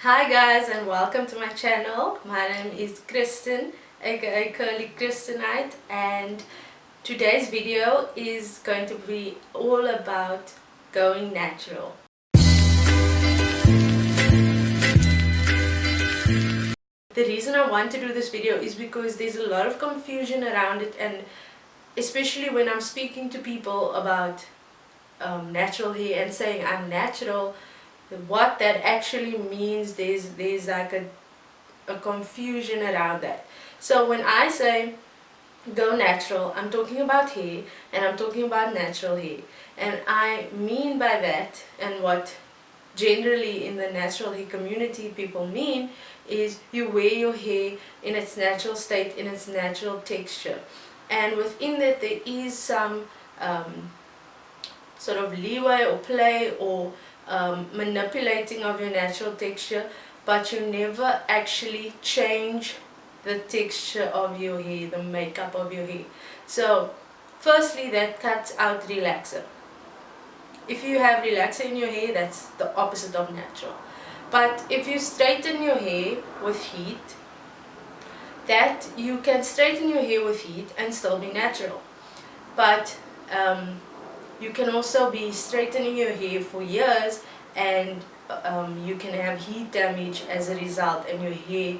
Hi guys, and welcome to my channel. My name is Kristen, aka curlykristenite, and today's video is going to be all about going natural. The reason I want to do this video is because there's a lot of confusion around it, and especially when I'm speaking to people about natural hair and saying I'm natural, what that actually means, there's like a confusion around that. So when I say go natural, I'm talking about hair, and I'm talking about natural hair, and I mean by that, and what generally in the natural hair community people mean, is you wear your hair in its natural state, in its natural texture, and within that there is some sort of leeway or play or manipulating of your natural texture, but you never actually change the texture of your hair, the makeup of your hair. So firstly, that cuts out relaxer. If you have relaxer in your hair, that's the opposite of natural. But if you straighten your hair with heat, that you can straighten your hair with heat and still be natural. But you can also be straightening your hair for years, and you can have heat damage as a result, and your hair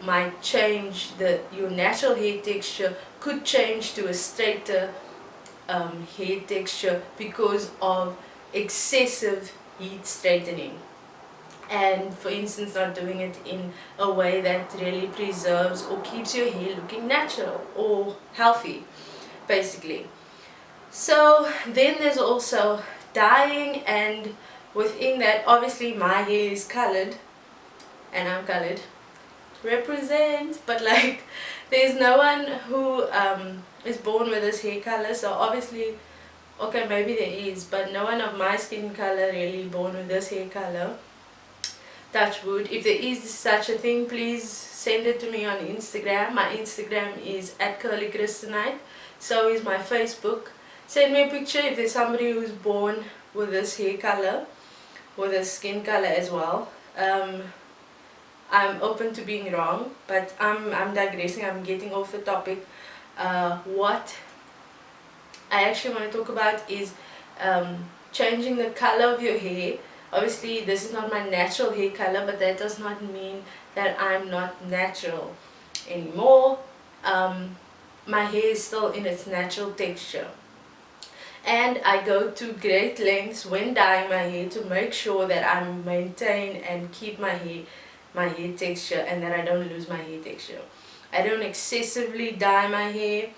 might change. Your natural hair texture could change to a straighter hair texture because of excessive heat straightening, and for instance not doing it in a way that really preserves or keeps your hair looking natural or healthy, basically. So then there's also dyeing, and within that obviously my hair is colored and I'm colored, represent, but like there's no one who is born with this hair color, so obviously, okay, maybe there is, but no one of my skin color really born with this hair color, touch wood. If there is such a thing, please send it to me on Instagram. My Instagram is @curlykristenite, so is my Facebook. Send me a picture if there's somebody who's born with this hair color, with this skin color as well. I'm open to being wrong, but I'm digressing, I'm getting off the topic. What I actually want to talk about is changing the color of your hair. Obviously this is not my natural hair color, but that does not mean that I'm not natural anymore. My hair is still in its natural texture, and I go to great lengths when dyeing my hair to make sure that I maintain and keep my hair texture, and that I don't lose my hair texture. I don't excessively dye my hair,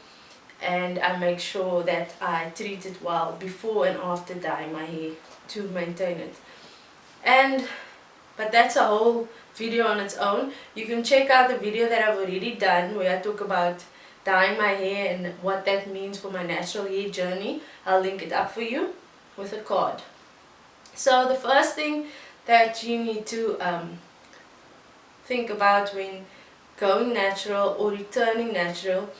and I make sure that I treat it well before and after dyeing my hair to maintain it. But that's a whole video on its own. You can check out the video that I've already done where I talk about dyeing my hair and what that means for my natural hair journey. I'll link it up for you with a card. So the first thing that you need to think about when going natural or returning natural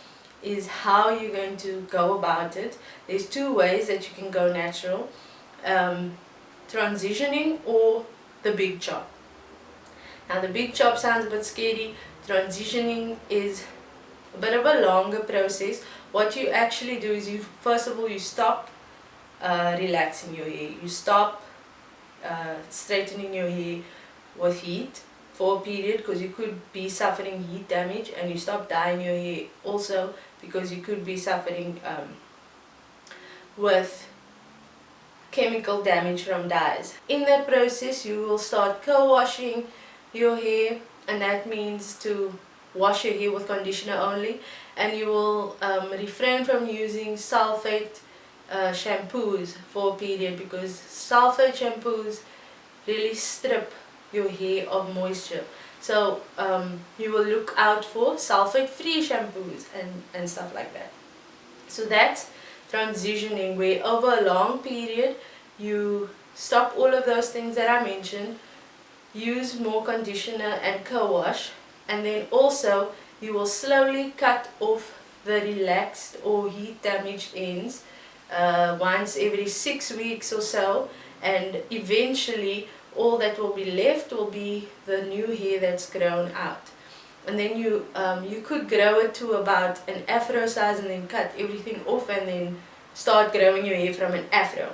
is how you're going to go about it. There's two ways that you can go natural: transitioning or the big chop. Now the big chop sounds a bit scary. Transitioning is a bit of a longer process. What you actually do is, first of all you stop relaxing your hair. You stop straightening your hair with heat for a period, because you could be suffering heat damage, and you stop dyeing your hair also because you could be suffering with chemical damage from dyes. In that process you will start co-washing your hair, and that means to wash your hair with conditioner only, and you will refrain from using sulfate shampoos for a period, because sulfate shampoos really strip your hair of moisture. So you will look out for sulfate free shampoos and stuff like that. So that's transitioning, where over a long period you stop all of those things that I mentioned, use more conditioner and co-wash, and then also you will slowly cut off the relaxed or heat damaged ends once every 6 weeks or so, and eventually all that will be left will be the new hair that's grown out. And then you could grow it to about an afro size and then cut everything off and then start growing your hair from an afro.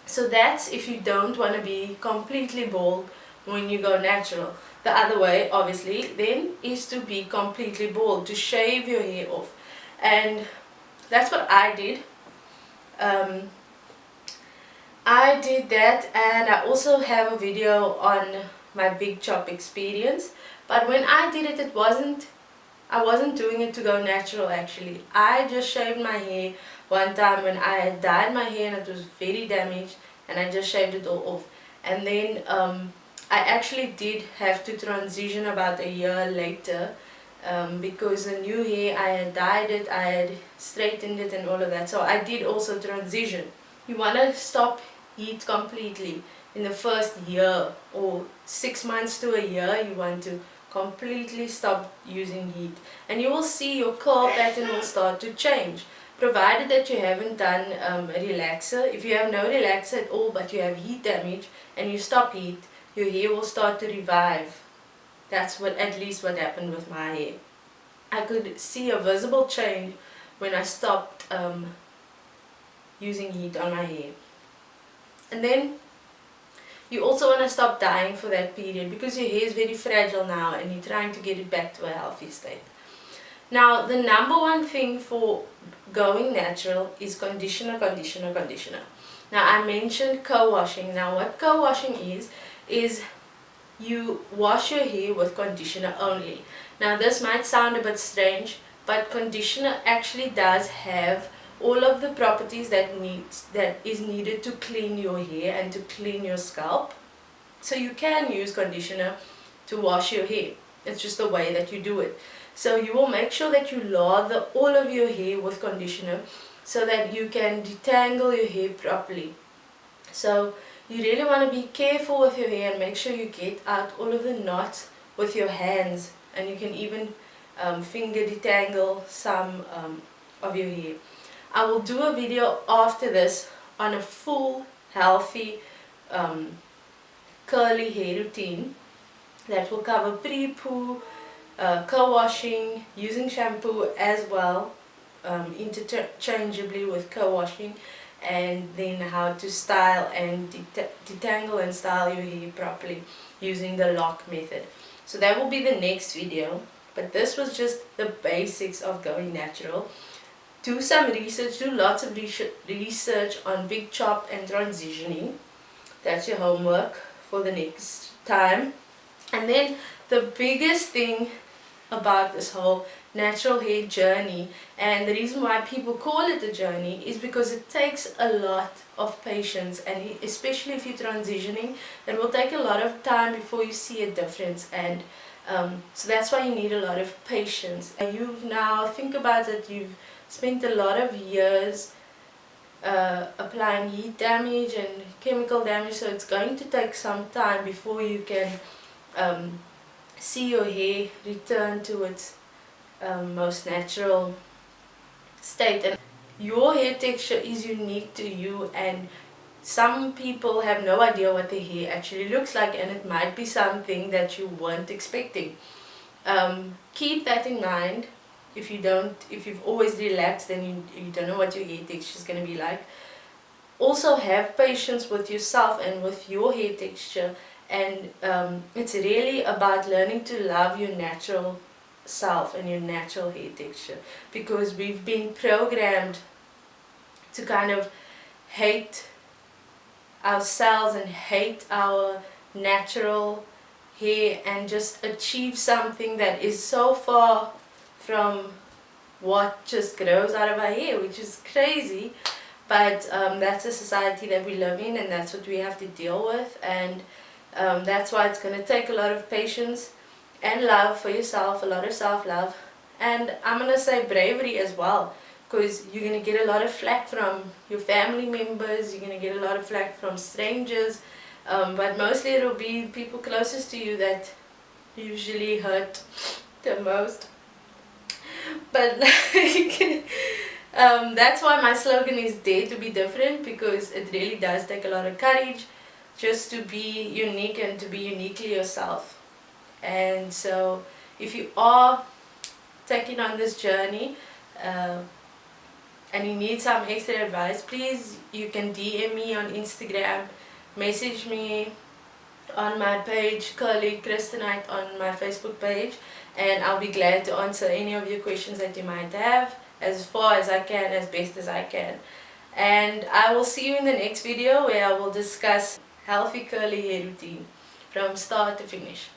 So that's if you don't want to be completely bald when you go natural. The other way, obviously, then is to be completely bald, to shave your hair off. And that's what I did. I did that, and I also have a video on my big chop experience. But when I did it, I wasn't doing it to go natural actually. I just shaved my hair one time when I had dyed my hair and it was very damaged, and I just shaved it all off. And then I actually did have to transition about a year later because the new hair, I had dyed it, I had straightened it and all of that. So I did also transition. You want to stop heat completely in the first year or 6 months to a year. You want to completely stop using heat, and you will see your curl pattern will start to change, provided that you haven't done a relaxer. If you have no relaxer at all but you have heat damage and you stop heat, your hair will start to revive. That's at least what happened with my hair. I could see a visible change when I stopped using heat on my hair. And then you also want to stop dyeing for that period because your hair is very fragile now and you're trying to get it back to a healthy state. Now, the number one thing for going natural is conditioner, conditioner, conditioner. Now, I mentioned co-washing. Now, what co-washing is you wash your hair with conditioner only. Now, this might sound a bit strange, but conditioner actually does have all of the properties that is needed to clean your hair and to clean your scalp. So you can use conditioner to wash your hair. It's just the way that you do it. So you will make sure that you lather all of your hair with conditioner so that you can detangle your hair properly. So you really want to be careful with your hair and make sure you get out all of the knots with your hands, and you can even finger detangle some of your hair. I will do a video after this on a full healthy curly hair routine that will cover pre-poo, co-washing, using shampoo as well, interchangeably with co-washing, and then how to style and detangle and style your hair properly using the lock method. So that will be the next video, but this was just the basics of going natural. Do some research, do lots of research on big chop and transitioning. That's your homework for the next time. And then the biggest thing about this whole natural hair journey, and the reason why people call it a journey, is because it takes a lot of patience, and especially if you're transitioning, it will take a lot of time before you see a difference. And so that's why you need a lot of patience. You've now, think about it, you've spent a lot of years applying heat damage and chemical damage, so it's going to take some time before you can see your hair return to its most natural state. And your hair texture is unique to you, and some people have no idea what their hair actually looks like, and it might be something that you weren't expecting. Keep that in mind. If you've always relaxed and you don't know what your hair texture is going to be like. Also have patience with yourself and with your hair texture, and it's really about learning to love your natural self and your natural hair texture, because we've been programmed to kind of hate ourselves and hate our natural hair and just achieve something that is so far from what just grows out of our hair, which is crazy. But that's the society that we live in, and that's what we have to deal with. And that's why it's going to take a lot of patience and love for yourself, a lot of self-love, and I'm going to say bravery as well, because you're going to get a lot of flack from your family members, you're going to get a lot of flack from strangers, but mostly it'll be people closest to you that usually hurt the most. But that's why my slogan is Dare to be Different, because it really does take a lot of courage just to be unique and to be uniquely yourself. And so if you are taking on this journey and you need some extra advice, please, you can DM me on Instagram, message me on my page, curlykristenite, on my Facebook page, and I'll be glad to answer any of your questions that you might have as far as I can, as best as I can. And I will see you in the next video where I will discuss healthy curly hair routine from start to finish.